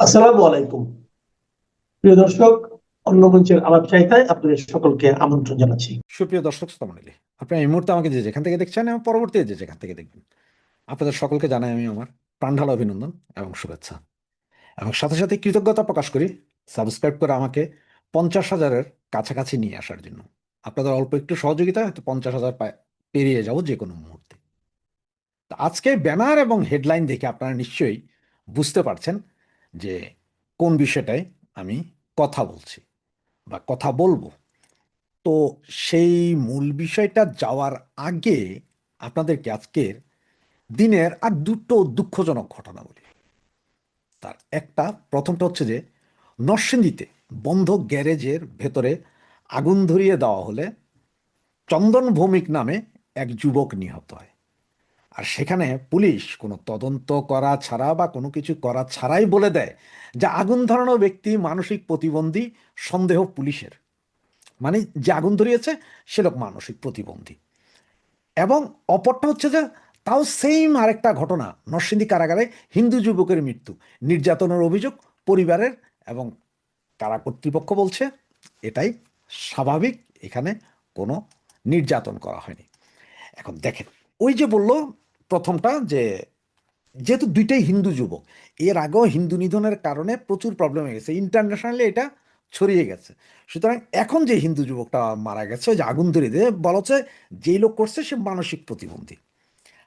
আসসালামু আলাইকুম। প্রিয় দর্শক, অন্য মঞ্চের আলাপ চাইতায় আপনাদের সকলকে আমন্ত্রণ জানাচ্ছি। সুপ্রিয় দর্শক শ্রোতামণ্ডলী, আপনারা এই মুহূর্তে আমাকে যে যেখান থেকে দেখছেন এবং পরবর্তীতে যে যেখান থেকে দেখবেন, আপনাদের সকলকে জানাই আমি আমার প্রাণঢালা অভিনন্দন এবং শুভেচ্ছা, এবং সাথে সাথে কৃতজ্ঞতা প্রকাশ করি সাবস্ক্রাইব করে আমাকে 50,000-এর কাছাকাছি নিয়ে আসার জন্য। আপনাদের অল্প একটু সহযোগিতা হয়তো 50,000 পেরিয়ে যাব যে কোনো মুহূর্তে। তো আজকে ব্যানার এবং হেডলাইন দেখে আপনারা নিশ্চয়ই বুঝতে পারছেন যে কোন বিষয়টায় আমি কথা বলছি বা কথা বলবো। তো সেই মূল বিষয়টা যাওয়ার আগে আপনাদেরকে আজকের দিনের আর দুটো দুঃখজনক ঘটনা বলি। তার একটা, প্রথমটা হচ্ছে যে নরসিংদীতে বন্ধ গ্যারেজের ভেতরে আগুন ধরিয়ে দেওয়া হলে চন্দন ভৌমিক নামে এক যুবক নিহত হয়। আর সেখানে পুলিশ কোনো তদন্ত করা ছাড়া বা কোনো কিছু করা ছাড়াই বলে দেয় যে আগুন ধরানো ব্যক্তি মানসিক প্রতিবন্ধী, সন্দেহ পুলিশের। মানে যে আগুন ধরিয়েছে সে লোক মানসিক প্রতিবন্ধী। এবং অপরটা হচ্ছে যে তাও সেম আরেকটা ঘটনা, নরসিংদী কারাগারে হিন্দু যুবকের মৃত্যু, নির্যাতনের অভিযোগ পরিবারের, এবং কারা কর্তৃপক্ষ বলছে এটাই স্বাভাবিক, এখানে কোনো নির্যাতন করা হয়নি। এখন দেখেন, ওই যে বলল প্রথমটা যে যেহেতু দুইটাই হিন্দু যুবক, এর আগেও হিন্দু নিধনের কারণে প্রচুর প্রবলেম হয়ে গেছে, ইন্টারন্যাশনালি এটা ছড়িয়ে গেছে। সুতরাং এখন যে হিন্দু যুবকটা মারা গেছে, ওই যে আগুন ধরিয়ে দিয়ে বলা হচ্ছে যেই লোক করছে সে মানসিক প্রতিবন্ধী।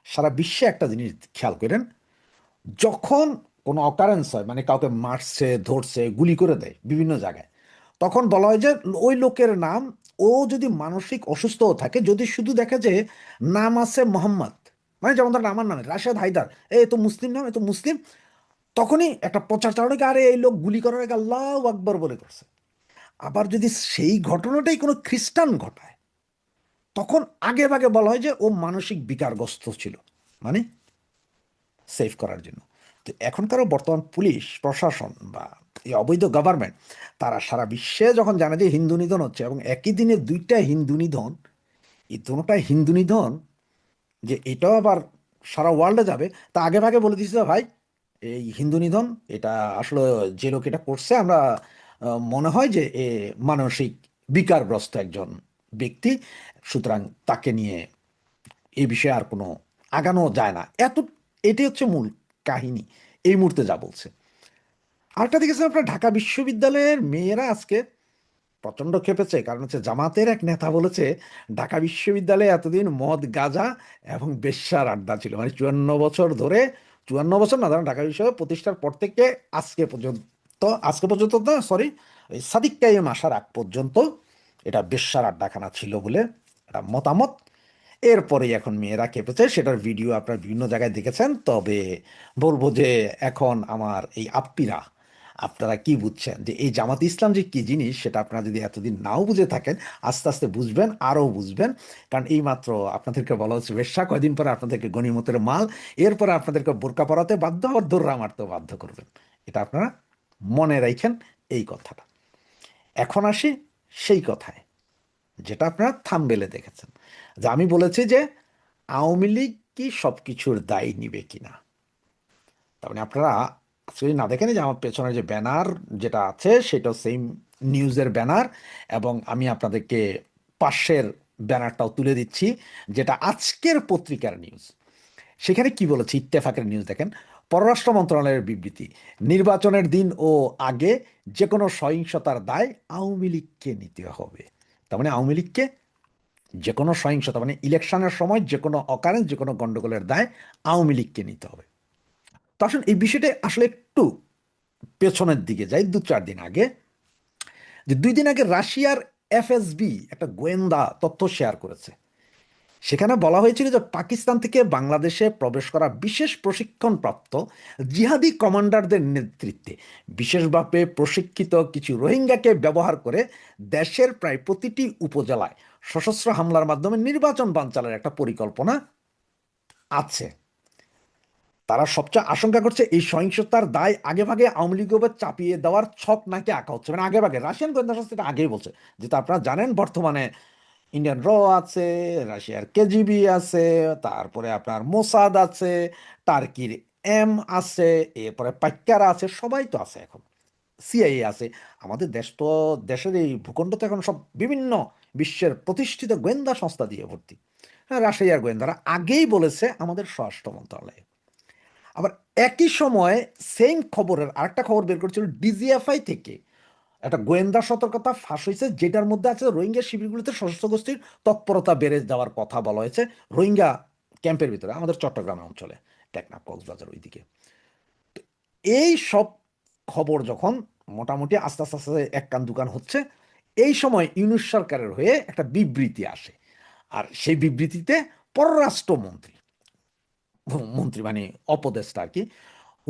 সারা বিশ্বে একটা জিনিস খেয়াল করেন, যখন কোনো অকারেন্স হয়, মানে কাউকে মারছে, ধরছে, গুলি করে দেয় বিভিন্ন জায়গায়, তখন বলা হয় যে ওই লোকের নাম, ও যদি মানসিক অসুস্থও থাকে, যদি শুধু দেখে যে নাম আছে মোহাম্মদ, মানে যেমন ধরেন আমার নামে রাশেদ হায়দার, এ তো মুসলিম নাম, এ তো মুসলিম, তখনই একটা প্রচার চালানো কি আরে এই লোক গুলি করার আগে আল্লাহু আকবার বলে করছে। আবার যদি সেই ঘটনাটাই কোনো খ্রিস্টান ঘটায়, তখন আগে ভাগে বলা হয় যে ও মানসিক বিকারগ্রস্ত ছিল, মানে সেভ করার জন্য। তো এখনকার বর্তমান পুলিশ প্রশাসন বা এই অবৈধ গভর্নমেন্ট, তারা সারা বিশ্বে যখন জানে যে হিন্দু নিধন হচ্ছে, এবং একই দিনে দুইটা হিন্দু নিধন, এই দুটোটাই হিন্দু নিধন, যে এটাও আবার সারা ওয়ার্ল্ডে যাবে, তা আগে ভাগে বলে দিচ্ছে ভাই এই হিন্দু নিধন, এটা আসলে যে লোক এটা করছে আমরা মনে হয় যে এ মানসিক বিকারগ্রস্ত একজন ব্যক্তি, সুতরাং তাকে নিয়ে এই বিষয়ে আর কোনো আগানো যায় না। এটি হচ্ছে মূল কাহিনী এই মুহূর্তে যা বলছে। আরেকটা দেখেছেন আপনার, ঢাকা বিশ্ববিদ্যালয়ের মেয়েরা আজকে প্রচণ্ড খেপেছে, কারণ হচ্ছে জামাতের এক নেতা বলেছে ঢাকা বিশ্ববিদ্যালয়ে এতদিন মদ, গাঁজা এবং বেশ্যার আড্ডা ছিল, মানে 54 বছর ধরে, 54 বছর না, ধরেন ঢাকা বিশ্ববিদ্যালয় প্রতিষ্ঠার পর থেকে আজকে পর্যন্ত, আজকে পর্যন্ত না সরি, ওই সাদিক কাইম আসার আগ পর্যন্ত এটা বেশ্যার আড্ডাখানা ছিল বলে একটা মতামত। এরপরেই এখন মেয়েরা খেপেছে, সেটার ভিডিও আপনারা বিভিন্ন জায়গায় দেখেছেন। তবে বলবো যে এখন আমার এই আপ্পীরা, আপনারা কি বুঝছেন যে এই জামাত ইসলাম যে কি জিনিস, সেটা আপনারা যদি এতদিন নাও বুঝে থাকেন, আস্তে আস্তে বুঝবেন, আরও বুঝবেন। কারণ এই মাত্র আপনাদেরকে বলা হচ্ছে বেশ্যা, কয়দিন পরে আপনাদেরকে গনিমতের মাল, এরপরে আপনাদেরকে বোরকা পরাতে বাধ্য, আবার দৌড়া মারতেও বাধ্য করবেন। এটা আপনারা মনে রাখেন এই কথাটা। এখন আসি সেই কথায় যেটা আপনারা থাম্বনেলে দেখেছেন, যে আমি বলেছি যে আওয়ামী লীগ কি সব কিছুর দায় নিবে কিনা। তার মানে আপনারা আজকে যদি না দেখেন, যে আমার পেছনে যে ব্যানার যেটা আছে সেটাও সেম নিউজের ব্যানার, এবং আমি আপনাদেরকে পাশের ব্যানারটাও তুলে দিচ্ছি, যেটা আজকের পত্রিকার নিউজ। সেখানে কি বলেছে, ইত্তেফাকের নিউজ দেখেন, পররাষ্ট্র মন্ত্রণালয়ের বিবৃতি, নির্বাচনের দিন ও আগে যে কোনো সহিংসতার দায় আওয়ামী লীগকে নিতে হবে। তার মানে আওয়ামী লীগকে যে কোনো সহিংসতা, মানে ইলেকশনের সময় যে কোনো অকারেন্স, যে কোনো গন্ডগোলের দায় আওয়ামী লীগকে নিতে হবে। তো আসলে এই বিষয়টা আসলে একটু পেছনের দিকে যাই, 2-4 দিন আগে, যে 2 দিন আগে রাশিয়ার এফএসবি একটা গোয়েন্দা তথ্য শেয়ার করেছে। সেখানে বলা হয়েছিল যে পাকিস্তান থেকে বাংলাদেশে প্রবেশ করা বিশেষ প্রশিক্ষণপ্রাপ্ত জিহাদি কমান্ডারদের নেতৃত্বে বিশেষভাবে প্রশিক্ষিত কিছু রোহিঙ্গাকে ব্যবহার করে দেশের প্রায় প্রতিটি উপজেলায় সশস্ত্র হামলার মাধ্যমে নির্বাচন বানচালের একটা পরিকল্পনা আছে। তারা সবচেয়ে আশঙ্কা করছে এই সহিংসতার দায় আগেভাগে আওয়ামী লীগের উপর চাপিয়ে দেওয়ার ছক নাকি আঁকা হচ্ছে, মানে আগেভাগে রাশিয়ান গোয়েন্দা সংস্থা এটা আগেই বলছে। যেটা আপনারা জানেন, বর্তমানে ইন্ডিয়ান আছে, রাশিয়ার কেজিবি আছে, তারপরে আপনার মোসাদ আছে, টার্কির এম আছে, এরপরে পাইকারা আছে, সবাই তো আছে এখন, সিআইএ আছে। আমাদের দেশ তো, দেশের এই ভূখণ্ড তো এখন সব বিভিন্ন বিশ্বের প্রতিষ্ঠিত গোয়েন্দা সংস্থা দিয়ে ভর্তি। হ্যাঁ, রাশিয়ার গোয়েন্দারা আগেই বলেছে আমাদের স্বরাষ্ট্র মন্ত্রণালয়ে। আবার একই সময় সেম খবরের আরেকটা খবর বের করেছিল ডিজিএফআই থেকে, একটা গোয়েন্দা সতর্কতা ফাঁস হয়েছে, যেটার মধ্যে আছে রোহিঙ্গা শিবিরগুলিতে সশস্ত্র গোষ্ঠীর তৎপরতা বেড়ে যাওয়ার কথা বলা হয়েছে রোহিঙ্গা ক্যাম্পের ভিতরে, আমাদের চট্টগ্রাম অঞ্চলে, টেকনাফ কক্সবাজার ওইদিকে। এই সব খবর যখন মোটামুটি আস্তে আস্তে আস্তে এক কান দুকান হচ্ছে, এই সময় ইউনূস সরকারের হয়ে একটা বিবৃতি আসে। আর সেই বিবৃতিতে পররাষ্ট্রমন্ত্রী, মন্ত্রী মানে অপদেষ্টা আর কি,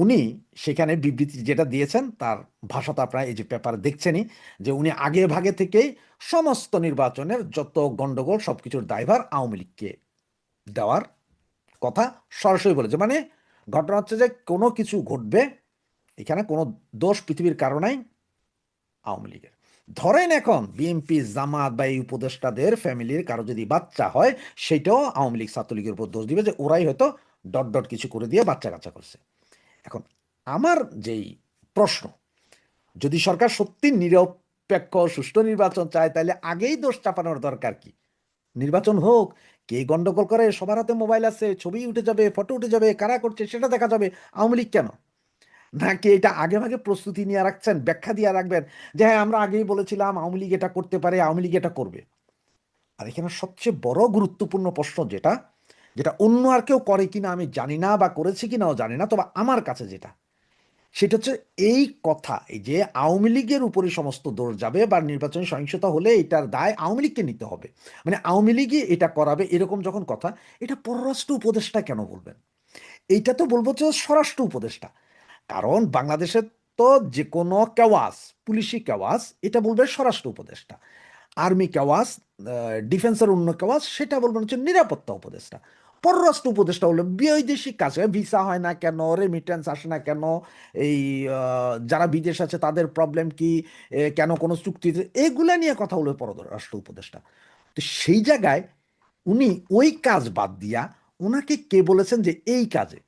উনি সেখানে বিবৃতি যেটা দিয়েছেন তার ভাষাটা আপনারা এই যে পেপার দেখছেনই, যে উনি আগে ভাগে থেকেই সমস্ত নির্বাচনের যত গন্ডগোল সবকিছুর দায়ভার আওয়ামী লীগকে দেওয়ার কথা সরাসরি বলেছে। মানে ঘটনা হচ্ছে যে কোনো কিছু ঘটবে, এখানে কোনো দোষ পৃথিবীর কারণেই আওয়ামী লীগের। ধরেন এখন বিএনপি জামাত বা এই উপদেষ্টাদের ফ্যামিলির কারো যদি বাচ্চা হয়, সেটাও আওয়ামী লীগ ছাত্রলীগের উপর দোষ দিবে যে ওরাই হয়তো ডট ডট কিছু করে দিয়ে বাচ্চা কাচ্চা করছে। এখন আমার যেই প্রশ্ন, যদি সরকার সত্যি নিরপেক্ষ সুষ্ঠু নির্বাচন চায়, তাহলে আগেই দোষ চাপানোর দরকার কি? নির্বাচন হোক, কে গন্ডগোল করে সবার হাতে মোবাইল আছে, ছবি উঠে যাবে, ফটো উঠে যাবে, কারা করছে সেটা দেখা যাবে, আওয়ামী লীগ কেন? নাকি এটা আগে ভাগে প্রস্তুতি নিয়ে রাখছেন, ব্যাখ্যা দিয়ে রাখবেন যে হ্যাঁ আমরা আগেই বলেছিলাম আওয়ামী লীগ এটা করতে পারে, আওয়ামী লীগ এটা করবে? আর এখানে সবচেয়ে বড় গুরুত্বপূর্ণ প্রশ্ন যেটা, যেটা অন্য আর কেউ করে কিনা আমি জানি না, বা করেছে কিনাও জানি না, তবে আমার কাছে যেটা, সেটা হচ্ছে এই কথা, এই যে আওয়ামী লীগের উপরে সমস্ত দৌড় যাবে বা নির্বাচনী সহিংসতা হলে এটার দায় আওয়ামী লীগকে নিতে হবে, মানে আওয়ামী লীগই এটা করাবে, এরকম যখন কথা, এটা পররাষ্ট্র উপদেষ্টা কেন বলবেন? এইটা তো বলবো যে স্বরাষ্ট্র উপদেষ্টা। কারণ বাংলাদেশের তো যে কোনো কেওয়াস, পুলিশি কেওয়াস, এটা বলবে স্বরাষ্ট্র উপদেষ্টা। আর্মি কেওয়াস, ডিফেন্সের অন্য কেওয়াস, সেটা বলবেন হচ্ছে নিরাপত্তা উপদেষ্টা। পররাষ্ট্র উপদেষ্টা হলো বৈদেশিক কাজে, ভিসা হয় না কেন, রেমিটেন্স আসে না কেন, এই যারা বিদেশ আছে তাদের প্রবলেম কি, কেন কোনো চুক্তি, এগুলা নিয়ে কথা হলো পররাষ্ট্র উপদেষ্টা। তো সেই জায়গায় উনি ওই কাজ বাদ দিয়া ওনাকে কে বলেছেন যে এই কাজে,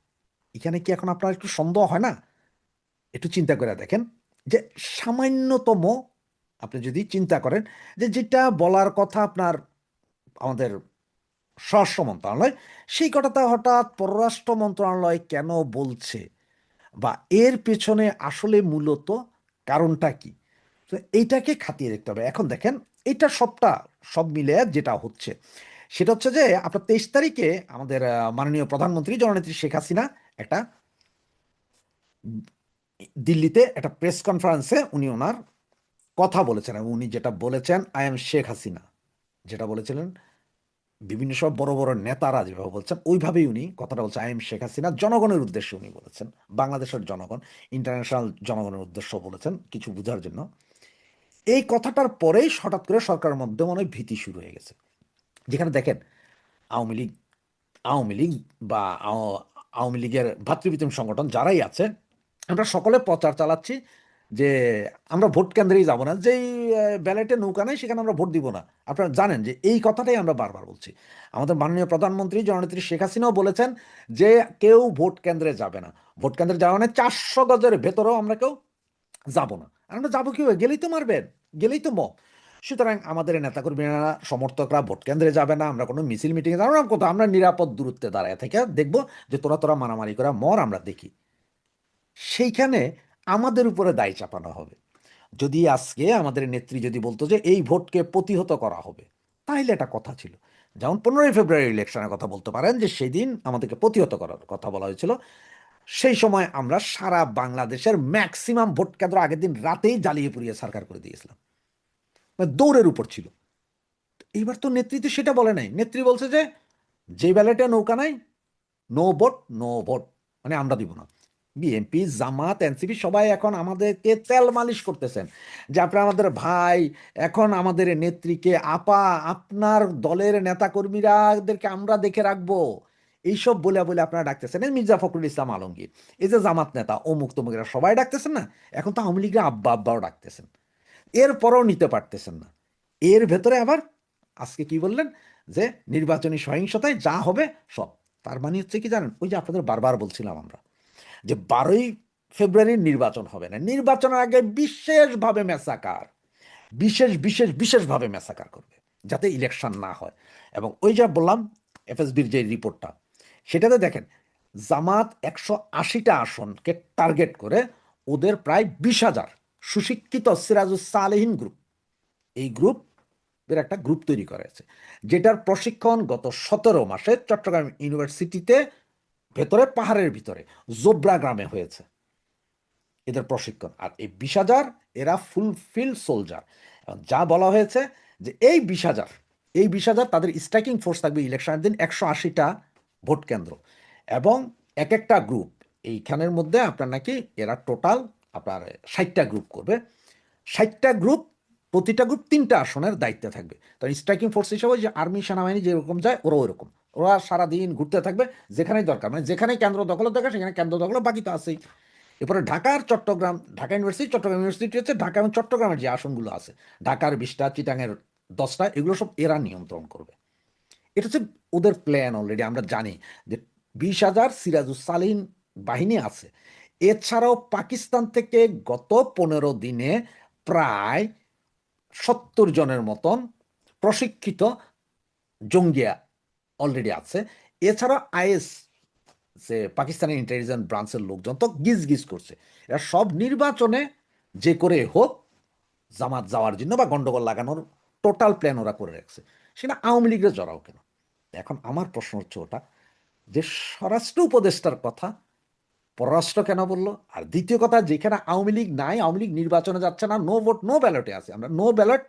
এখানে কি এখন আপনার একটু সন্দেহ হয় না? একটু চিন্তা করে দেখেন যে সামান্যতম আপনি যদি চিন্তা করেন যে যেটা বলার কথা আপনার আমাদের স্বরাষ্ট্র মন্ত্রণালয়, সেই কথাটা হঠাৎ পররাষ্ট্র মন্ত্রণালয় কেন বলছে, বা এর পেছনে আসলে মূলত কারণটা কি? তো এইটাকে খাতিয়ে দেখতে হবে। এখন দেখেন, এটা সব মিলে যেটা হচ্ছে, সেটা হচ্ছে যে আপনার 23 তারিখে আমাদের মাননীয় প্রধানমন্ত্রী জননেত্রী শেখ হাসিনা একটা দিল্লিতে একটা প্রেস কনফারেন্সে উনি ওনার কথা বলেছেন, এবং উনি যেটা বলেছেন, আই এম শেখ হাসিনা, যেটা বলেছিলেন বিভিন্ন সব বড় বড় নেতারা যেভাবে বলছেন ওইভাবেই উনি কথাটা বলছেন, আই এম শেখ হাসিনা, জনগণের উদ্দেশ্যে উনি বলেছেন, বাংলাদেশের জনগণ, ইন্টারন্যাশনাল জনগণের উদ্দেশ্য বলেছেন কিছু বোঝার জন্য। এই কথাটার পরেই হঠাৎ করে সরকারের মধ্যে মনে হয় ভীতি শুরু হয়ে গেছে, যেখানে দেখেন আওয়ামী লীগ, আওয়ামী লীগ বা আওয়ামী লীগের ভাতৃপ্রতিম সংগঠন যারাই আছে, আমরা সকলে প্রচার চালাচ্ছি যে আমরা ভোট কেন্দ্রেই যাব না, যেই ব্যালটে নৌকা নেই সেখানে আমরা ভোট দিব না। আপনারা জানেন যে এই কথাটাই আমরা বারবার বলছি। আমাদের মাননীয় প্রধানমন্ত্রী জননেত্রী শেখ হাসিনাও বলেছেন যে কেউ ভোট কেন্দ্রে যাবে না, ভোট কেন্দ্রে যাওয়া মানে 400 গজের ভেতরেও আমরা কেউ যাব না। আর আমরা যাবো কি, গেলেই তো মারবেন, গেলেই তো মত। সুতরাং আমাদের নেতাকর্মীরা, সমর্থকরা ভোট কেন্দ্রে যাবে না, আমরা কোনো মিছিল মিটিংয়ে যাবো না, কোথাও আমরা নিরাপদ দূরত্বে দাঁড়ায় থেকে দেখবো যে তোরা তোরা মারামারি করা মর, আমরা দেখি। সেইখানে আমাদের উপরে দায় চাপানো হবে। যদি আজকে আমাদের নেত্রী যদি বলতো যে এই ভোটকে প্রতিহত করা হবে, তাহলে একটা কথা ছিল। যেমন 15ই ফেব্রুয়ারি ইলেকশনের কথা বলতে পারেন, যে সেদিন আমাদেরকে প্রতিহত করার কথা বলা হয়েছিল। সেই সময় আমরা সারা বাংলাদেশের ম্যাক্সিমাম ভোট কেন্দ্র আগের দিন রাতেই জ্বালিয়ে পুড়িয়ে সরকার করে দিয়েছিলাম, মানে দৌড়ের উপর ছিল। এইবার তো নেত্রী তো সেটা বলে নাই, নেত্রী বলছে যে যে ব্যালেটে নৌকা নাই, নো ভোট, নো ভোট, মানে আমরা দিব না। বিএনপি জামাত এনসিপি সবাই এখন আমাদেরকে তেল মালিশ করতেছেন যে আপনারা আমাদের ভাই, এখন আমাদের নেত্রীকে আপা, আপনার দলের নেতাকর্মীরাদেরকে আমরা দেখে রাখবো, এইসব বলে বলে আপনারা ডাকতেছেন। এই মির্জা ফখরুল ইসলাম আলমগীর, এই যে জামাত নেতা অমুক তমুকেরা সবাই ডাকতেছেন না, এখন তো আওয়ামী লীগের আব্বা আব্বাও ডাকতেছেন, এরপরও নিতে পারতেছেন না। এর ভেতরে আবার আজকে কি বললেন যে নির্বাচনী সহিংসতায় যা হবে সব। তার মানে হচ্ছে কি জানেন, ওই যে আপনাদের বারবার বলছিলাম আমরা যে 12ই ফেব্রুয়ারি নির্বাচন হবে না, নির্বাচনের আগে বিশেষভাবে ম্যাসাকার, বিশেষভাবে ম্যাসাকার করবে যাতে ইলেকশন না হয়। এবং ওই যা বললাম এফএসবির যে রিপোর্টটা, সেটাতে দেখেন জামাত 180টা আসনকে টার্গেট করে ওদের প্রায় 20,000 সুশিক্ষিত সিরাজুস সালেহীন গ্রুপ, এই গ্রুপের একটা গ্রুপ তৈরি করেছে, যেটার প্রশিক্ষণ গত 17 মাসে চট্টগ্রাম ইউনিভার্সিটিতে ভেতরে পাহাড়ের ভিতরে জোবরা গ্রামে হয়েছে এদের প্রশিক্ষণ। আর এই 20,000 এরা ফুলফিল সোলজার। যা বলা হয়েছে যে এই 20,000 তাদের স্ট্রাইকিং ফোর্স থাকবে ইলেকশনের দিন 180টা ভোট কেন্দ্র, এবং এক একটা গ্রুপ এইখানের মধ্যে আপনার নাকি এরা টোটাল আপনার 60টা গ্রুপ করবে, 60টা গ্রুপ, প্রতিটা গ্রুপ 3টা আসনের দায়িত্বে থাকবে। তো স্ট্রাইকিং ফোর্স হিসেবে যে আর্মি সেনাবাহিনী যেরকম যায় ওরা ওরকম, ওরা সারাদিন ঘুরতে থাকবে যেখানেই দরকার, মানে যেখানেই কেন্দ্র দখল দরকার সেখানে কেন্দ্র দখল, বাকি তো আছেই। এরপরে ঢাকা ইউনিভার্সিটি, চট্টগ্রাম ইউনিভার্সিটি হচ্ছে ঢাকা এবং চট্টগ্রামের যে আসনগুলো আছে, ঢাকার 20টা, চিটাঙের 10টা, এগুলো সব এরা নিয়ন্ত্রণ করবে। এটা হচ্ছে ওদের প্ল্যান। অলরেডি আমরা জানি যে 20,000 সিরাজুস সালেহীন বাহিনী আছে। এছাড়াও পাকিস্তান থেকে গত 15 দিনে প্রায় 70 জনের মতন প্রশিক্ষিত জঙ্গিয়া অলরেডি আছে। এছাড়া আইএস, যে পাকিস্তানের ইন্টেলিজেন্স ব্রাঞ্চের লোকজন তো গিজ করছে, এরা সব নির্বাচনে যে করে হোক জামাত যাওয়ার জন্য বা গন্ডগোল লাগানোর টোটাল প্ল্যান ওরা করে রাখছে। সেটা আওয়ামী লীগের জড়াও কেন? এখন আমার প্রশ্ন হচ্ছে ওটা যে স্বরাষ্ট্র উপদেষ্টার কথা পররাষ্ট্র কেন বললো? আর দ্বিতীয় কথা, যেখানে আওয়ামী লীগ নাই, আওয়ামী লীগ নির্বাচনে যাচ্ছে না, নো ভোট নো ব্যালটে আছে, আমরা no ballot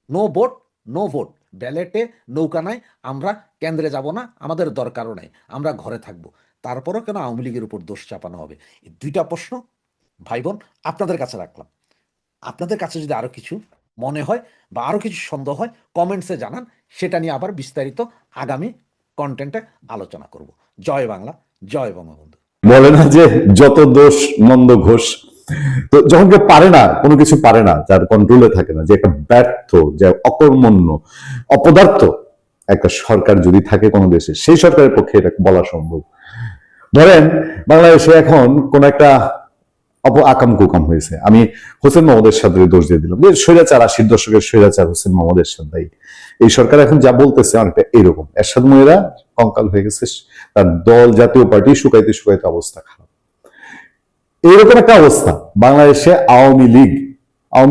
no vote no vote, ব্যালেটে নৌকা নাই, আমরা কেন্দ্রে যাব না, আমাদের দরকারও নাই, আমরা ঘরে থাকবো, তারপরও কেন আওয়ামী লীগের উপর দোষ চাপানো হবে? এই দুইটা প্রশ্ন ভাই বোন আপনাদের কাছে রাখলাম। আপনাদের কাছে যদি আরো কিছু মনে হয় বা আরো কিছু সন্দেহ হয় কমেন্টসে জানান, সেটা নিয়ে আবার বিস্তারিত আগামী কন্টেন্টে আলোচনা করব। জয় বাংলা, জয় বঙ্গবন্ধু। বলে না যে যত দোষ নন্দ ঘোষ। তো যখন কেউ পারে না, কোনো কিছু পারে না, যার কন্ট্রোলে থাকে না, যে একটা ব্যর্থ, যে অকর্মণ্য, অপদার্থ একটা সরকার যদি থাকে কোনো দেশে, সেই সরকারের পক্ষে এটা বলা সম্ভব। ধরেন বাংলাদেশে এখন কোন একটা আকাম কুকাম হয়েছে, আমি হোসেন মোহাম্মদের সাথে দোষ দিয়ে দিলাম যে স্বৈরাচার, 80 দশকের স্বৈরাচার হোসেন মোহাম্মদের সাথে। এই সরকার এখন যা বলতেছে অনেকটা এইরকম, এরশাদ মনিরা কঙ্কাল হয়ে গেছে, তার দল জাতীয় পার্টি শুকাইতে শুকাইতে অবস্থা খারাপ। এইরকম একটা অবস্থা বাংলাদেশে। আওয়ামী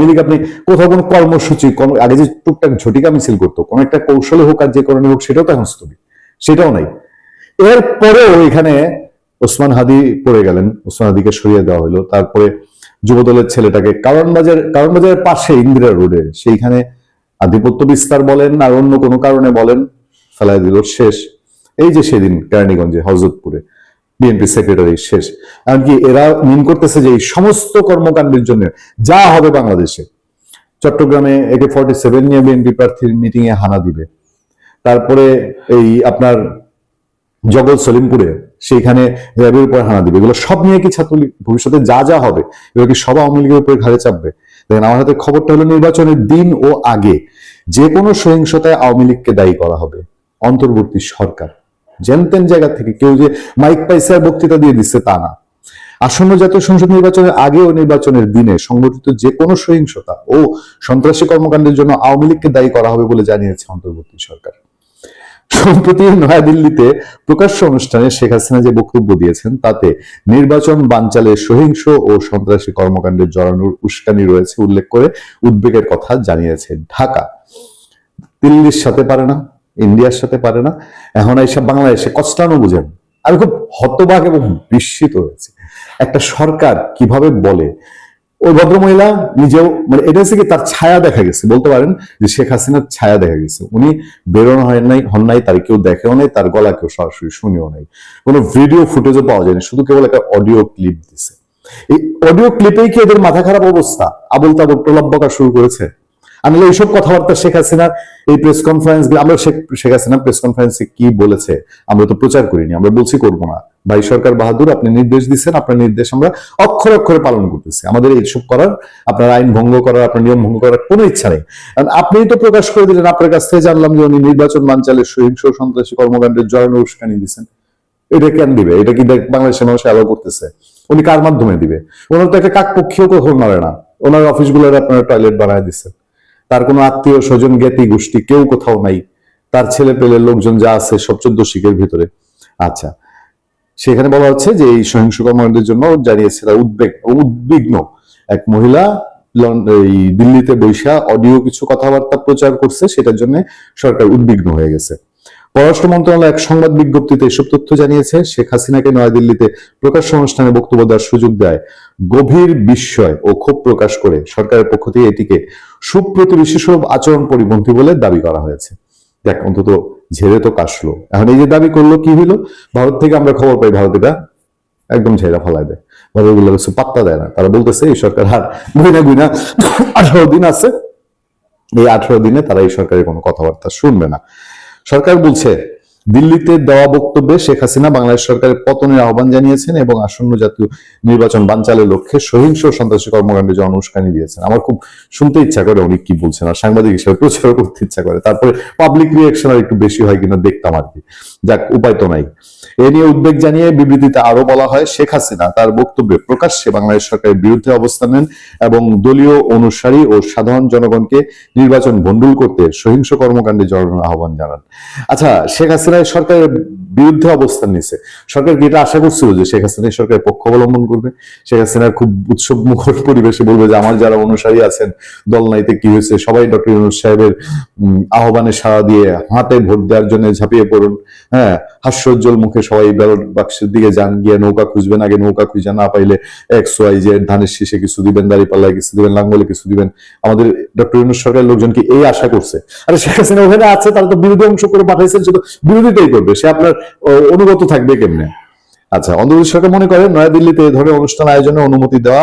লীগ আপনি কোথাও কোনো কর্মসূচি, আগে যে টুকটাক ঝটিকা মিছিল করতো, কোন একটা কৌশলে হোক আর যে কারণে হোক, সেটাও তো এখন স্থগিত, সেটাও নাই। এরপরেও এখানে ওসমান হাদি পড়ে গেলেন, ওসমান হাদিকে সরিয়ে দেওয়া হলো। তারপরে যুবদলের ছেলেটাকে কারণবাজারের পাশে ইন্দিরা রোডে, সেইখানে আধিপত্য বিস্তার বলেন আর অন্য কোনো কারণে বলেন, ফেলাই দিল, শেষ। এই যে সেদিন কেরানীগঞ্জে হযরতপুরে বিএনপি সেক্রেটারি শেষ। এমনকি এরা মিন করতেছে যে এই সমস্ত কর্মকাণ্ডের জন্য যা হবে বাংলাদেশে, চট্টগ্রামে AK-47 নিয়ে বিএনপি প্রার্থীর মিটিং এ হানা দিবে, তারপরে এই আপনার জগৎ সলিমপুরে সেইখানে র্যাবের উপর হানা দিবে, এগুলো সব নিয়ে কি ছাত্রলীগ ভবিষ্যতে যা যা হবে এগুলো কি সব আওয়ামী লীগের উপরে ঘাড়ে চাপবে? দেখেন, আমার হাতে খবরটা হলো নির্বাচনের দিন ও আগে যে কোনো সহিংসতায় আওয়ামী লীগকে দায়ী করা হবে অন্তর্বর্তী সরকার। জেনতেন জায়গা থেকে কেউ যে মাইক পাইসে আর বক্তৃতা দিয়ে দিচ্ছে তা না। আসন্ন জাতীয় সংসদ নির্বাচনের আগে ও নির্বাচনের দিনে সংগঠিত যে কোনো সহিংসতা ও সন্ত্রাসী কর্মকাণ্ডের জন্য আওয়ামী লীগকে দায়ী করা হবে বলে জানিয়েছে অন্তর্বর্তী সরকার। সম্প্রতি নয়াদিল্লিতে প্রকাশ্য অনুষ্ঠানে শেখ হাসিনা যে বক্তব্য দিয়েছেন, তাতে নির্বাচন বানচালে সহিংস ও সন্ত্রাসী কর্মকাণ্ডে জড়ানোর উস্কানি রয়েছে উল্লেখ করে উদ্বেগের কথা জানিয়েছে ঢাকা। দিল্লির সাথে পারে না, ইন্ডিয়ার সাথে পারে না, এখন এইসব বাংলাদেশে কষ্টানো বুঝেন। আমি খুব হতবাক এবং বিস্মিত হয়েছি একটা সরকার কিভাবে বলে। ওই ভদ্রমহিলা নিজেও, মানে এটা হচ্ছে কি, তার ছায়া দেখা গেছে, বলতে পারেন যে শেখ হাসিনার ছায়া দেখা গেছে। উনি বেরোনো হন নাই, তার কেউ দেখেও নাই, তার গলা কেউ সরাসরি শুনেও নাই, কোনো ভিডিও ফুটেজও পাওয়া যায়নি, শুধু কেবল একটা অডিও ক্লিপ দিছে। এই অডিও ক্লিপেই কি এদের মাথা খারাপ অবস্থা, আবল তাবল প্রলাপ বকা শুরু করেছে? আমি এইসব কথাবার্তা শেখ হাসিনার এই প্রেস কনফারেন্স, আমরা শেখ হাসিনা প্রেস কনফারেন্সে কি বলেছে আমরা তো প্রচার করিনি, আমরা বলছি করবো না। ভাই সরকার বাহাদুর, আপনি নির্দেশ দিচ্ছেন, আপনার নির্দেশ আমরা অক্ষরে অক্ষরে পালন করতেছি। আমাদের এইসব করার, আপনার আইন ভঙ্গ করার, আপনার নিয়ম ভঙ্গ করার কোনো ইচ্ছা নেই। আপনি তো প্রকাশ করে দিলেন, আপনার কাছ থেকে জানলাম যে উনি নির্বাচন বানচালে সহিংস সন্ত্রাসী কর্মকাণ্ডের জড়ানো উস্কানি দিচ্ছেন। এটা কেন দিবে? এটা কি বাংলাদেশের মানুষ অ্যালাউ করতেছে? উনি কার মাধ্যমে দিবে? ওনার তো একটা কাকপক্ষীয় কোথাও নড়ে না। ওনার অফিসগুলোর আপনারা টয়লেট বানায় দিচ্ছেন, তার কোনো আত্মীয় স্বজন জ্ঞাতি গোষ্ঠী কেউ কোথাও নাই, তার ছেলে পেলে লোকজন যা আছে সব 14 শিখের ভিতরে। আচ্ছা, সেখানে বলা হচ্ছে যে এই সহিংস কর্মকাণ্ডের জন্য জানিয়েছে তারা উদ্বিগ্ন। এক মহিলা এই দিল্লিতে বৈশা অডিও কিছু কথাবার্তা প্রচার করছে, সেটার জন্য সরকার উদ্বিগ্ন হয়ে গেছে। পররাষ্ট্র মন্ত্রণালয় এক সংবাদ বিজ্ঞপ্তিতে এসব তথ্য জানিয়েছে। শেখ হাসিনাকে নয়াদিল্লিতে প্রকাশ্য অনুষ্ঠানে বক্তব্য দেওয়ার সুযোগ দেয় গভীর বিস্ময় ও ক্ষোভ প্রকাশ করে সরকারের পক্ষ থেকে এটিকে সুপ্রতিবেশী সুলভ আচরণ পরিপন্থী বলে দাবি করা হয়েছে। দেখ, অন্তত ঝেড়ে তো কাশলো। এখন এই যে দাবি করলো, কি হইলো? ভারত থেকে আমরা খবর পাই ভারত এটা একদম ঝেড়া ফেলায় দেয়, ভারত এগুলো কিছু পাত্তা দেয় না। তারা বলতেছে এই সরকার আর গুইনা 18 দিন আছে, এই 18 দিনে তারা এই সরকারের কোনো কথাবার্তা শুনবে না। সরকার বলছে দিল্লিতে দেওয়া বক্তব্যে শেখ হাসিনা বাংলাদেশ সরকারের পতনের আহ্বান জানিয়েছেন এবং আসন্ন জাতীয় নির্বাচন বানচালের লক্ষ্যে সহিংস সন্ত্রাসী কর্মকাণ্ডে জন উস্কানি দিয়েছেন। আমার খুব শুনতে ইচ্ছা করে উনি কি বলছেন, আর সাংবাদিক হিসেবে প্রচার করতে ইচ্ছা করে। তারপরে পাবলিক রিয়াকশন আর একটু বেশি হয় কিনা দেখতাম আর কি। যাক, উপায় তো নাই। এ নিয়ে উদ্বেগ জানিয়ে বিবৃতিতে আরো বলা হয়, শেখ হাসিনা তার বক্তব্যে প্রকাশ্যে বাংলাদেশ সরকারের বিরুদ্ধে অবস্থান নেন এবং দলীয় অনুসারী ও সাধারণ জনগণকে নির্বাচন ভণ্ডুল করতে সহিংস কর্মকাণ্ডে জড়ানোর আহ্বান জানান। আচ্ছা, শেখ হাসিনা সরকারের বিরুদ্ধে অবস্থান নিয়েছে। সরকার কি এটা আশা করছিল যে শেখ হাসিনা সরকারের পক্ষ অবলম্বন করবে? শেখ হাসিনার খুব উৎসব মুখর পরিবেশে বলবে যে আমার যারা অনুসারী আছেন, দল নাইতে কি হয়েছে, সবাই ডক্টর ইউনূস সাহেবের আহ্বানে সাড়া দিয়ে হাতে ভোট দেওয়ার জন্য ঝাঁপিয়ে পড়ুন। হ্যাঁ, হাস্যোজ্জ্বল মুখে সবাই ব্যালট বাক্সের দিকে যান, গিয়ে নৌকা খুঁজবেন, আগে নৌকা খুঁজে না পাইলে XY ধানের শীষে কিছু দিবেন, দাঁড়িপাল্লায় কিছু দিবেন, লাঙ্গলে কিছু দিবেন। আমাদের ডক্টর ইউনূস সরকারের লোকজন কি এই আশা করছে? আরে শেখ হাসিনা ওখানে আছে, তারা তো বিরোধী অংশ করে পাঠাইছেন, সে তো বিরোধিতাই করবে, সে আপনার অনুগত থাকবে কেমনে? আচ্ছা, অন্তর্বর্তী সরকার মনে করে নয়াদিল্লিতে এ ধরনের অনুষ্ঠান আয়োজনে অনুমতি দেওয়া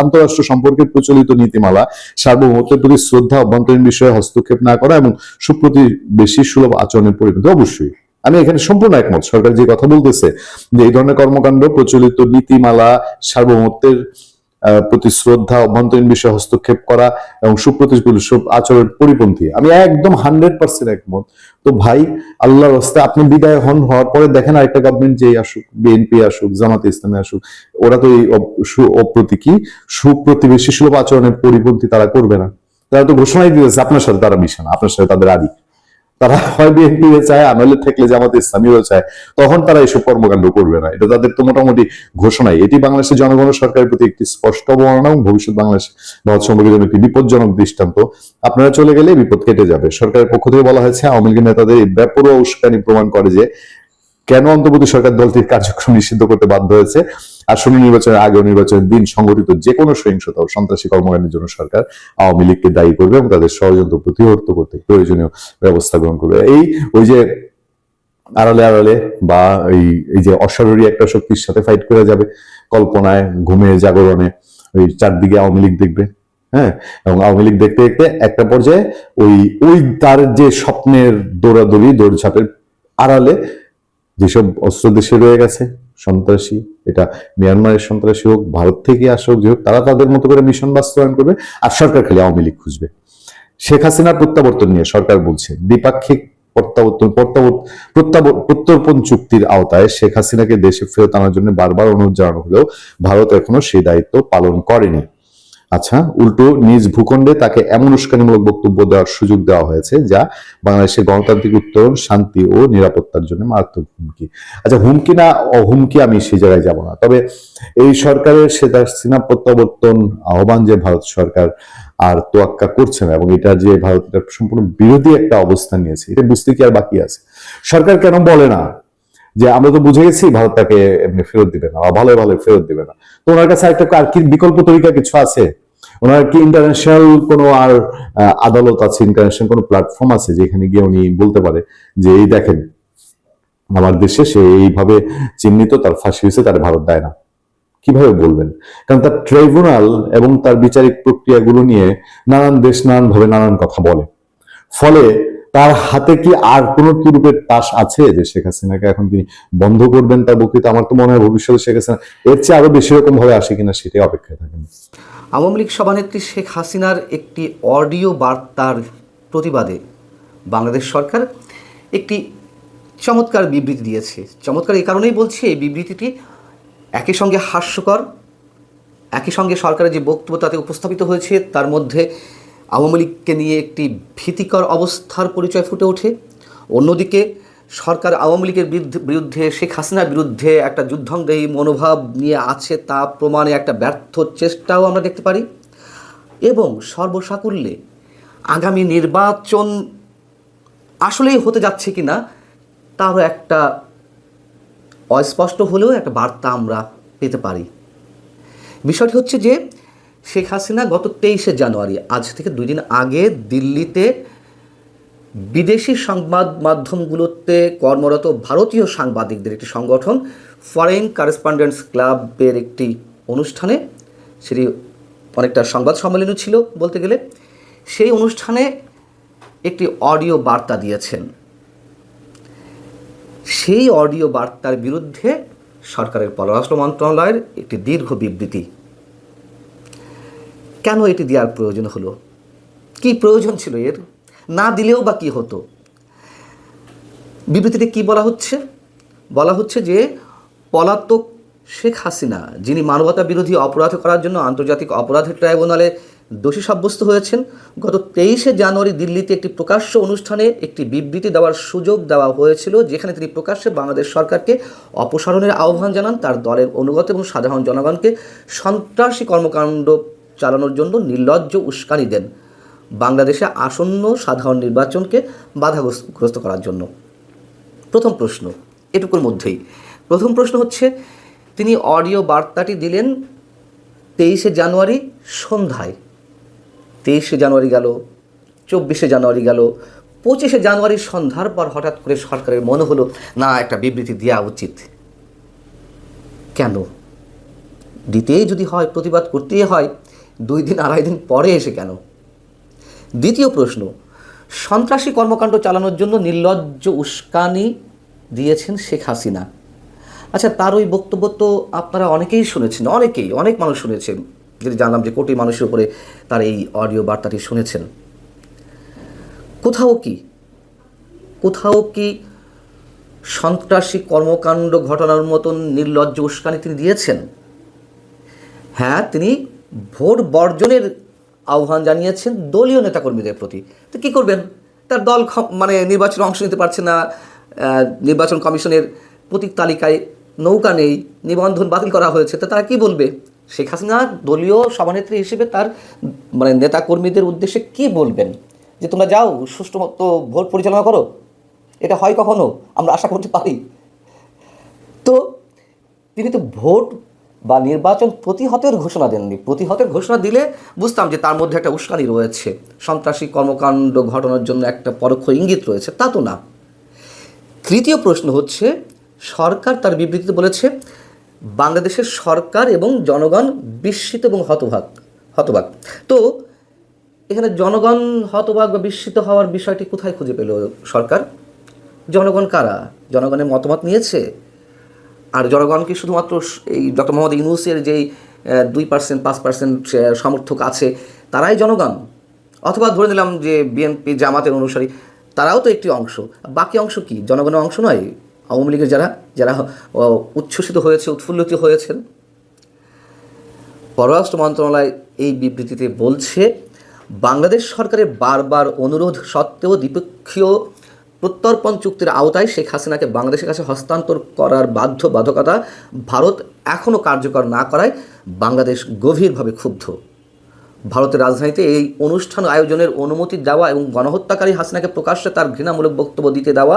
আন্তঃরাষ্ট্র সম্পর্কে প্রচলিত নীতিমালা, সার্বভৌমত্বের প্রতি শ্রদ্ধা, অভ্যন্তরীণ বিষয়ে হস্তক্ষেপ না করা এবং সুপ্রতিবেশী সুলভ আচরণের পরিপন্থী। অবশ্যই আমি এখানে সম্পূর্ণ একমত। সরকার যে কথা বলতেছে যে এই ধরনের কর্মকাণ্ড প্রচলিত নীতিমালা, সার্বভৌমত্বের প্রতি শ্রদ্ধা, অভ্যন্তরীণ বিষয়ে হস্তক্ষেপ করা এবং সুপ্রতিবেশী আচরণের পরিপন্থী, আমি একদম 100% একমত। তো ভাই, আল্লাহর রাস্তায় আপনি বিদায় হওয়ার পরে দেখেন আরেকটা গভর্নমেন্ট যেই আসুক, বিএনপি আসুক, জামাতে ইসলামী আসুক, ওরা তো এই সুপ্রতিবেশী সুলভ আচরণের পরিপন্থী তারা করবে না। তারা তো ঘোষণাই দিয়েছে আপনার সাথে তারা মিশে না, আপনার সাথে তাদের আদি। তারা হয় বিএনপি চায়, আনলে থাকলে জামাতে ইসলামীও চায়, তখন তারা এইসব কর্মকাণ্ড করবে না। এটা তাদের তো মোটামুটি ঘোষণাই। এটি বাংলাদেশের জনগণের সরকারের প্রতি একটি স্পষ্ট অবমাননা এবং ভবিষ্যৎ বাংলাদেশ ভারত সম্পর্কে যেন একটি বিপজ্জনক দৃষ্টান্ত। আপনারা চলে গেলে বিপদ কেটে যাবে। সরকারের পক্ষ থেকে বলা হয়েছে আওয়ামী লীগের নেতাদের এই বেপরোয়া উস্কানি প্রমাণ করে যে কেন অন্তর্বর্তী সরকার দলটির কার্যক্রম নিষিদ্ধ করতে বাধ্য হয়েছে। আসন্ন নির্বাচনের আগে নির্বাচনের দিন সংঘটিত যে কোনো সহিংসতা ও সন্ত্রাসী কর্মকাণ্ডের জন্য সরকার আওয়ামী লীগকে দায়ী করবে এবং তাদের ষড়যন্ত্র প্রতিহত করতে প্রয়োজনীয় ব্যবস্থা গ্রহণ করবে। ওই যে আড়ালে বা এই যে অশারীরী একটা শক্তির সাথে ফাইট করে যাবে, কল্পনায়, ঘুমে, জাগরণে ওই চারদিকে আওয়ামী লীগ দেখবে। হ্যাঁ, এবং আওয়ামী লীগ দেখতে দেখতে একটা পর্যায়ে ওই তার যে স্বপ্নের দৌড়ঝাঁপের আড়ালে যেসব অস্ত্র দেশে রয়ে গেছে সন্ত্রাসী, এটা মিয়ানমারের সন্ত্রাসী হোক, ভারত থেকে আসুক, যে হোক, তারা তাদের মতো করে মিশন বাস্তবায়ন করবে, আর সরকার খালি আওয়ামী লীগ খুঁজবে। শেখ হাসিনার প্রত্যাবর্তন নিয়ে সরকার বলছে দ্বিপাক্ষিক প্রত্যর্পণ চুক্তির আওতায় শেখ হাসিনাকে দেশে ফেরত আনার জন্য বারবার অনুরোধ জানানো হলেও ভারত এখনো সেই দায়িত্ব পালন করেনি। আচ্ছা, উল্টো নিজ ভূখণ্ডে তাকে এমন উস্কানিমূলক বক্তব্য দেওয়ার সুযোগ দেওয়া হয়েছে যা বাংলাদেশের গণতান্ত্রিক উত্তরণ, শান্তি ও নিরাপত্তার জন্য মারাত্মক হুমকি। আচ্ছা, হুমকি না হুমকি আমি সেই জায়গায় যাব না, তবে এই সরকারের শেখ হাসিনা প্রত্যাবর্তন আহ্বান যে ভারত সরকার আর তোয়াক্কা করছে না এবং এটা যে ভারত সম্পূর্ণ বিরোধী একটা অবস্থান নিয়েছে, এটা বুঝতে কি আর বাকি আছে? সরকার কেন বলে না যে আমরা তো বুঝে গেছি ভারত তাকে এমনি ফেরত দিবে না বা ভালো ভালো ফেরত দিবে না? তো ওনার কাছে আর কি বিকল্প তরিকা কিছু আছে? ওনার কি ইন্টারন্যাশনাল কোনো আর আদালত আছে, ইন্টারন্যাশনাল কোনো প্ল্যাটফর্ম আছে যেখানে গিয়ে উনি বলতে পারে যে এই দেখেন আমার দেশে সে এইভাবে চিহ্নিত, তার ফাঁসি হয়েছে, তার ভারত দেয় না? কিভাবে বলবেন? কারণ তার ট্রাইব্যুনাল এবং তার বিচারিক প্রক্রিয়াগুলো নিয়ে নানান দেশ নানানভাবে নানান কথা বলে। ফলে তার হাতে কি আর কোনো তুরুপের তাস আছে যে শেখ হাসিনাকে এখন তিনি বন্ধ করবেন তার বক্তৃতা? আমার তো মনে হয় ভবিষ্যতে শেখ হাসিনা এর চেয়ে আরো বেশি রকম ভাবে আসে কিনা সেটাই অপেক্ষায় থাকেন। আওয়ামী লীগ সভানেত্রী শেখ হাসিনার একটি অডিও বার্তার প্রতিবাদে বাংলাদেশ সরকার একটি চমৎকার বিবৃতি দিয়েছে। চমৎকার এই কারণেই বলছি, এই বিবৃতিটি একই সঙ্গে হাস্যকর, একই সঙ্গে সরকারের যে বক্তব্য তাতে উপস্থাপিত হয়েছে তার মধ্যে আওয়ামী লীগকে নিয়ে একটি ভীতিকর অবস্থার পরিচয় ফুটে ওঠে। অন্যদিকে সরকার আওয়ামী লীগের বিরুদ্ধে, শেখ হাসিনার বিরুদ্ধে একটা যুদ্ধংদেহী মনোভাব নিয়ে আছে তা প্রমাণে একটা ব্যর্থ চেষ্টাও আমরা দেখতে পারি। এবং সর্বসাকুল্যে আগামী নির্বাচন আসলেই হতে যাচ্ছে কি না তারও একটা অস্পষ্ট হলেও একটা বার্তা আমরা পেতে পারি। বিষয়টি হচ্ছে যে শেখ হাসিনা গত 23শে জানুয়ারি, আজ থেকে 2 দিন আগে, দিল্লিতে বিদেশি সংবাদ মাধ্যমগুলোতে কর্মরত ভারতীয় সাংবাদিকদের একটি সংগঠন ফরেন করেসপন্ডেন্টস ক্লাবের একটি অনুষ্ঠানে, সেটি অনেকটা সংবাদ সম্মেলনও ছিল বলতে গেলে, সেই অনুষ্ঠানে একটি অডিও বার্তা দিয়েছেন। সেই অডিও বার্তার বিরুদ্ধে সরকারের পররাষ্ট্র মন্ত্রণালয়ের একটি দীর্ঘ বিবৃতি। কেন এটি দেওয়ার প্রয়োজন হলো? কি প্রয়োজন ছিল এর? না দিলেও বা কী হতো? বিবৃতিতে কি বলা হচ্ছে? বলা হচ্ছে যে পলাতক শেখ হাসিনা, যিনি মানবতা বিরোধী অপরাধ করার জন্য আন্তর্জাতিক অপরাধ ট্রাইব্যুনালে দোষী সাব্যস্ত হয়েছেন, গত 23শে জানুয়ারি দিল্লিতে একটি প্রকাশ্য অনুষ্ঠানে একটি বিবৃতি দেওয়ার সুযোগ দেওয়া হয়েছিল, যেখানে তিনি প্রকাশ্যে বাংলাদেশ সরকারকে অপসারণের আহ্বান জানান, তার দলের অনুগত এবং সাধারণ জনগণকে সন্ত্রাসী কর্মকাণ্ড চালানোর জন্য নির্লজ্জ উস্কানি দেন, বাংলাদেশে আসন্ন সাধারণ নির্বাচনকে বাধাগ্রস্ত করার জন্য। প্রথম প্রশ্ন এটুকুর মধ্যেই। প্রথম প্রশ্ন হচ্ছে, তিনি অডিও বার্তাটি দিলেন 23শে জানুয়ারি সন্ধ্যায়। 23শে জানুয়ারি গেল, 24শে জানুয়ারি গেল, 25শে জানুয়ারি সন্ধ্যার পর হঠাৎ করে সরকারের মনে হলো না, একটা বিবৃতি দেওয়া উচিত। কেন? দিতেই যদি হয়, প্রতিবাদ করতেই হয়, 2 দিন 2.5 দিন পরে এসে কেন? দ্বিতীয় প্রশ্ন, সন্ত্রাসী কর্মকাণ্ড চালানোর জন্য নির্লজ্জ উস্কানি দিয়েছেন শেখ হাসিনা। আচ্ছা, তার ওই বক্তব্য তো আপনারা অনেকেই শুনেছেন, অনেক মানুষ শুনেছেন, যদি জানলাম যে কোটি মানুষের উপরে তার এই অডিও বার্তাটি শুনেছেন। কোথাও কি সন্ত্রাসী কর্মকাণ্ড ঘটানোর মতন নির্লজ্জ উস্কানি তিনি দিয়েছেন? হ্যাঁ, তিনি ভোট বর্জনের আহ্বান জানিয়েছেন দলীয় নেতাকর্মীদের প্রতি। তো কী করবেন? তার দল নির্বাচনে অংশ নিতে পারছে না, নির্বাচন কমিশনের প্রতীক তালিকায় নৌকা নেই, নিবন্ধন বাতিল করা হয়েছে, তো তারা কী বলবে? শেখ হাসিনা দলীয় সভানেত্রী হিসেবে তার নেতাকর্মীদের উদ্দেশ্যে কি বলবেন? যে তোমরা যাও, সুষ্ঠু মতো ভোট পরিচালনা করো। এটা হয় কখনো? আমরা আশা করতে পারি? তো তিনি তো ভোট বা নির্বাচন প্রতিহতের ঘোষণা দেননি। প্রতিহতের ঘোষণা দিলে বুঝতাম যে তার মধ্যে একটা উস্কানি রয়েছে, সন্ত্রাসী কর্মকাণ্ড ঘটানোর জন্য একটা পরোক্ষ ইঙ্গিত রয়েছে, তা তো না। তৃতীয় প্রশ্ন হচ্ছে, সরকার তার বিবৃতিতে বলেছে বাংলাদেশের সরকার এবং জনগণ বিস্মিত এবং হতবাক। তো এখানে জনগণ হতবাক বা বিস্মিত হওয়ার বিষয়টি কোথায় খুঁজে পেল সরকার? জনগণ কারা? জনগণের মতামত নিয়েছে? আর জনগণ কি শুধুমাত্র এই ডক্টর মোহাম্মদ ইউনূসের যেই 2% 5% সমর্থক আছে তারাই জনগণ? অথবা ধরে নিলাম যে বিএনপি জামাতের অনুসারী, তারাও তো একটি অংশ। বাকি অংশ কি জনগণের অংশ নয়? আওয়ামী লীগের যারা উচ্ছ্বসিত হয়েছে, উৎফুল্লিত হয়েছেন। পররাষ্ট্র মন্ত্রণালয় এই বিবৃতিতে বলছে, বাংলাদেশ সরকারের বারবার অনুরোধ সত্ত্বেও দ্বিপক্ষীয় প্রত্যর্পণ চুক্তির আওতায় শেখ হাসিনাকে বাংলাদেশের কাছে হস্তান্তর করার বাধ্যবাধকতা ভারত এখনও কার্যকর না করায় বাংলাদেশ গভীরভাবে ক্ষুব্ধ। ভারতের রাজধানীতে এই অনুষ্ঠান আয়োজনের অনুমতি দেওয়া এবং গণহত্যাকারী হাসিনাকে প্রকাশ্যে তার ঘৃণামূলক বক্তব্য দিতে দেওয়া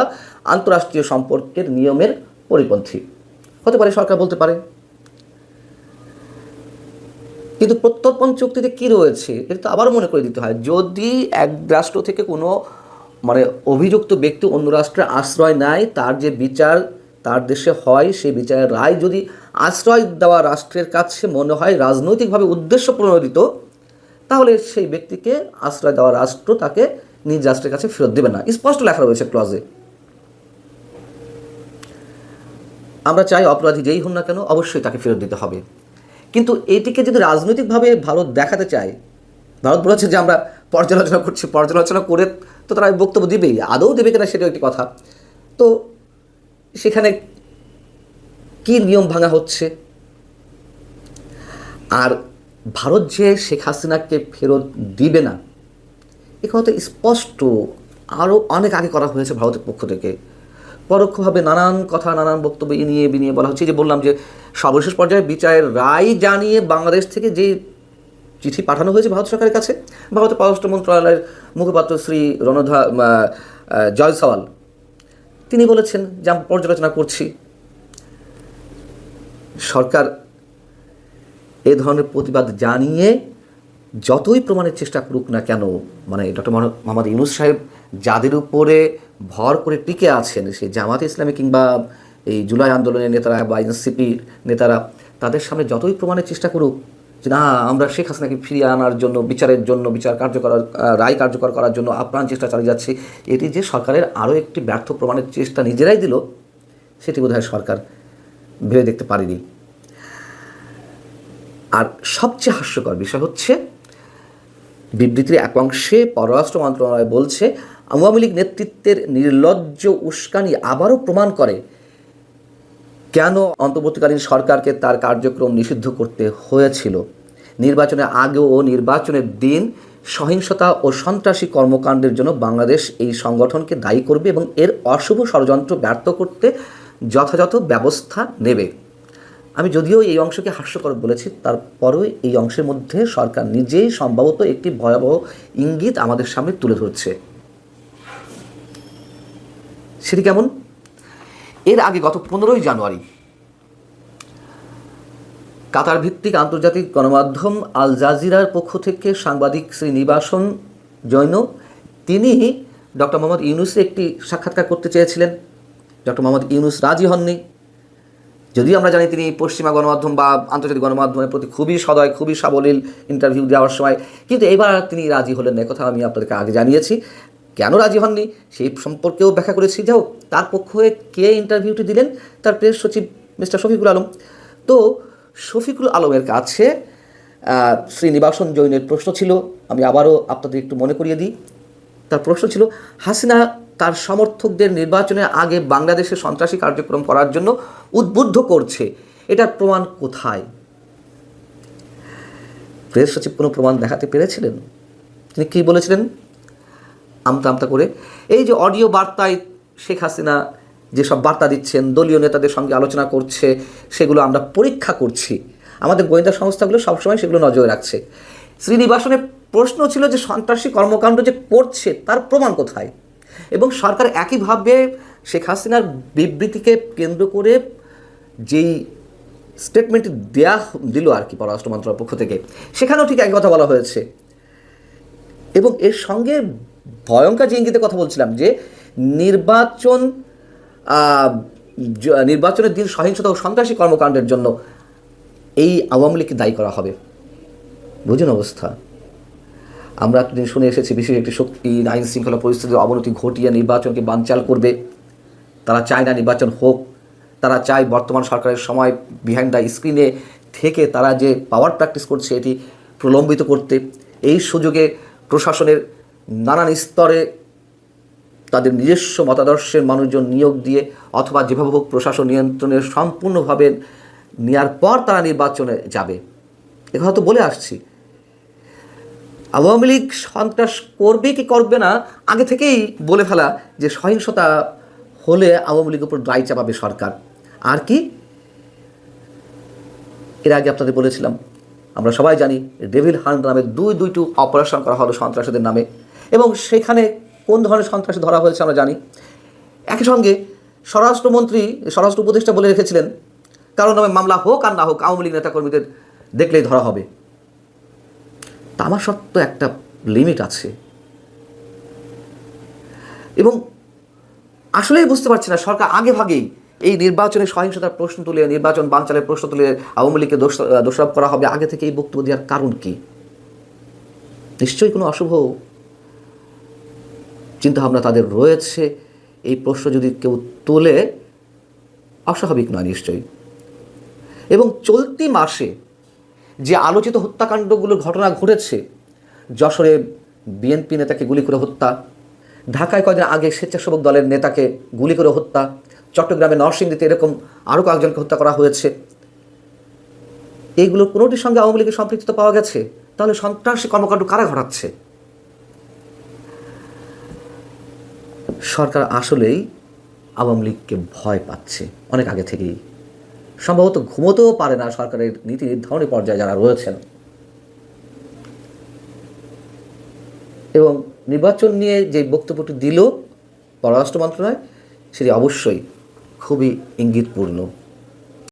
আন্তঃরাষ্ট্রীয় সম্পর্কের নিয়মের পরিপন্থী হতে পারে, সরকার বলতে পারে। কিন্তু প্রত্যর্পণ চুক্তিতে কি রয়েছে এটা তো আবারও মনে করে দিতে হয়। যদি এক রাষ্ট্র থেকে কোনো অভিযুক্ত ব্যক্তি অন্য রাষ্ট্রে আশ্রয় নেয়, তার যে বিচার তার দেশে হয়, সেই বিচারের রায় যদি আশ্রয় দেওয়া রাষ্ট্রের কাছে মনে হয় রাজনৈতিকভাবে উদ্দেশ্য প্রণোদিত, তাহলে সেই ব্যক্তিকে আশ্রয় দেওয়া রাষ্ট্র তাকে নিজ রাষ্ট্রের কাছে ফেরত দেবে না। স্পষ্ট লেখা রয়েছে ক্লজে। আমরা চাই অপরাধী যেই হন না কেন অবশ্যই তাকে ফেরত দিতে হবে। কিন্তু এটিকে যদি রাজনৈতিকভাবে ভারত দেখাতে চায়, ভারত বলেছে যে আমরা পর্যালোচনা করছি, পর্যালোচনা করে তো তারা বক্তব্য দিবেই, আদৌ দেবে কিনা সেটাও একটি কথা। তো সেখানে কি নিয়ম ভাঙা হচ্ছে, আর ভারত যে শেখ হাসিনাকে ফেরত দিবে না এ কথা তো স্পষ্ট, আরও অনেক আগে করা হয়েছে ভারতের পক্ষ থেকে। পরোক্ষভাবে নানান কথা, নানান বক্তব্য নিয়ে বিনিয়ে বলা হচ্ছে। যে বললাম যে সর্বশেষ পর্যায়ে বিচারের রায় জানিয়ে বাংলাদেশ থেকে যে চিঠি পাঠানো হয়েছে ভারত সরকারের কাছে, ভারতের পররাষ্ট্র মন্ত্রণালয়ের মুখপাত্র শ্রী জয়সওয়াল তিনি বলেছেন যে আমরা পর্যালোচনা করছি। সরকার এ ধরনের প্রতিবাদ জানিয়ে যতই প্রমাণের চেষ্টা করুক না কেন, মানে ডক্টর মোহাম্মদ ইউনূস সাহেব যাদের উপরে ভর করে টিকে আছেন, সেই জামাতে ইসলামী কিংবা এই জুলাই আন্দোলনের নেতারা বা এনসিপির নেতারা, তাদের সামনে যতই প্রমাণের চেষ্টা করুক যে না আমরা শেখ হাসিনাকে ফিরিয়ে আনার জন্য, বিচারের জন্য, বিচার কার্যকর রায় কার্যকর করার জন্য আপ্রাণ চেষ্টা চালিয়ে যাচ্ছে, এটি যে সরকারের আরও একটি ব্যর্থ প্রমাণের চেষ্টা নিজেরাই দিল, সেটি বোধহয় সরকার ভেবে দেখতে পারেনি। আর সবচেয়ে হাস্যকর বিষয় হচ্ছে বিবৃতির এক অংশে পররাষ্ট্র মন্ত্রণালয় বলছে আওয়ামী লীগ নেতৃত্বের নির্লজ্জ উস্কানি আবারও প্রমাণ করে কেন অন্তর্বর্তীকালীন সরকারকে তার কার্যক্রম নিষিদ্ধ করতে হয়েছিল। নির্বাচনের আগে ও নির্বাচনের দিন সহিংসতা ও সন্ত্রাসী কর্মকাণ্ডের জন্য বাংলাদেশ এই সংগঠনকে দায়ী করবে এবং এর অশুভ ষড়যন্ত্র ব্যর্থ করতে যথাযথ ব্যবস্থা নেবে। আমি যদিও এই অংশকে হাস্যকর বলেছি, তারপরেও এই অংশের মধ্যে সরকার নিজেই সম্ভবত একটি ভয়াবহ ইঙ্গিত আমাদের সামনে তুলে ধরছে। সেটি কেমন? এর আগে গত 15ই জানুয়ারি কাতার ভিত্তিক আন্তর্জাতিক গণমাধ্যম আল জাজিরার পক্ষ থেকে সাংবাদিক শ্রী নিবাসন জৈন তিনি ডক্টর মোহাম্মদ ইউনূসের একটি সাক্ষাৎকার করতে চেয়েছিলেন। ডক্টর মোহাম্মদ ইউনূস রাজি হননি। যদিও আমরা জানি তিনি পশ্চিমা গণমাধ্যম বা আন্তর্জাতিক গণমাধ্যমের প্রতি খুবই সদয়, খুবই সাবলীল ইন্টারভিউ দেওয়ার সময়, কিন্তু এবার তিনি রাজি হলেন না, কথা আমি আপনাদেরকে আগে জানিয়েছি। কেন রাজি হননি সেই সম্পর্কেও ব্যাখ্যা করেছি। যাও তার পক্ষ হয়ে কে ইন্টারভিউটি দিলেন, তার প্রেস সচিব মিস্টার শফিকুল আলম। তো শফিকুল আলমের কাছে শ্রী নিবাসন জৈনের প্রশ্ন ছিল, আমি আবারও আপনাদের একটু মনে করিয়ে দিই। তার প্রশ্ন ছিল, হাসিনা তার সমর্থকদের নির্বাচনের আগে বাংলাদেশে সন্ত্রাসী কার্যক্রম করার জন্য উদ্বুদ্ধ করছে, এটার প্রমাণ কোথায়? প্রেস সচিব কোনো প্রমাণ দেখাতে পেরেছিলেন? তিনি কী বলেছিলেন আমতা আমতা করে? এই যে অডিও বার্তায় শেখ হাসিনা যেসব বার্তা দিচ্ছেন, দলীয় নেতাদের সঙ্গে আলোচনা করছে, সেগুলো আমরা পরীক্ষা করছি, আমাদের গোয়েন্দা সংস্থাগুলো সবসময় সেগুলো নজরে রাখছে। শ্রীনিবাসনের প্রশ্ন ছিল যে সন্ত্রাসী কর্মকাণ্ড যে করছে তার প্রমাণ কোথায়? এবং সরকার একইভাবে শেখ হাসিনার বিবৃতিকে কেন্দ্র করে যেই স্টেটমেন্ট দিল আর কি পররাষ্ট্র মন্ত্রণালয়ের পক্ষ থেকে, সেখানেও ঠিক একই কথা বলা হয়েছে। এবং এর সঙ্গে ভয়ঙ্কর যে ইঙ্গিতে কথা বলছিলাম যে নির্বাচনের দিন সহিংসতা ও সন্ত্রাসী কর্মকাণ্ডের জন্য এই আওয়ামী লীগকে দায়ী করা হবে। বুঝুন অবস্থা। আমরা এতদিন শুনে এসেছি বিশেষ একটি শক্তি আইন শৃঙ্খলা পরিস্থিতির অবনতি ঘটিয়ে নির্বাচনকে বানচাল করবে। তারা চায় না নির্বাচন হোক, তারা চায় বর্তমান সরকারের সময় বিহাইন্ড দ্য স্ক্রিনে থেকে তারা যে পাওয়ার প্র্যাকটিস করছে এটি প্রলম্বিত করতে। এই সুযোগে প্রশাসনের নানান স্তরে তাদের নিজস্ব মতাদর্শের মানুষজন নিয়োগ দিয়ে অথবা যেভাবে হোক প্রশাসন নিয়ন্ত্রণের সম্পূর্ণভাবে নেওয়ার পর তারা নির্বাচনে যাবে। এ তো বলে আসছি। আওয়ামী লীগ সন্ত্রাস করবে কি করবে না আগে থেকেই বলে ফেলা যে সহিংসতা হলে আওয়ামী লীগের উপর দায় চাপাবে সরকার। আর কি, এর আগে আপনাদের বলেছিলাম, আমরা সবাই জানি ডেভিল হান্ট নামে দুইটি অপারেশন করা হলো সন্ত্রাসীদের নামে, এবং সেখানে কোন ধরনের সন্ত্রাসী ধরা হয়েছে আমরা জানি। একই সঙ্গে স্বরাষ্ট্র উপদেষ্টা বলে রেখেছিলেন কারণ নামে মামলা হোক আর না হোক আওয়ামী লীগ নেতাকর্মীদের দেখলেই ধরা হবে। তা আমার সত্য একটা লিমিট আছে। এবং আসলেই বুঝতে পারছি না সরকার আগে ভাগেই এই নির্বাচনের সহিংসতার প্রশ্ন তুলে, নির্বাচন বানচালের প্রশ্ন তুলে আওয়ামী লীগকে দোষারোপ করা হবে, আগে থেকে এই বক্তব্য দেওয়ার কারণ কি? নিশ্চয়ই কোনো অশুভ চিন্তাভাবনা তাদের রয়েছে। এই প্রশ্ন যদি কেউ তোলে অস্বাভাবিক নয় নিশ্চয়ই। এবং চলতি মাসে যে আলোচিত হত্যাকাণ্ডগুলোর ঘটনা ঘটেছে, যশোরে বিএনপি নেতাকে গুলি করে হত্যা, ঢাকায় কয়েকদিন আগে স্বেচ্ছাসেবক দলের নেতাকে গুলি করে হত্যা, চট্টগ্রামে নরসিংদীতে এরকম আরও কয়েকজনকে হত্যা করা হয়েছে, এইগুলোর কোনোটির সঙ্গে আওয়ামী লীগের সম্পৃক্ততা পাওয়া গেছে? তাহলে সন্ত্রাসী কর্মকাণ্ড কারা ঘটাচ্ছে? সরকার আসলেই আওয়ামী লীগকে ভয় পাচ্ছে অনেক আগে থেকেই। সম্ভবত ঘুমোতেও পারে না সরকারের নীতি নির্ধারণী পর্যায়ে যারা রয়েছেন। এবং নির্বাচন নিয়ে যে বক্তব্যটি দিল পররাষ্ট্র মন্ত্রণালয়, সেটি অবশ্যই খুবই ইঙ্গিতপূর্ণ।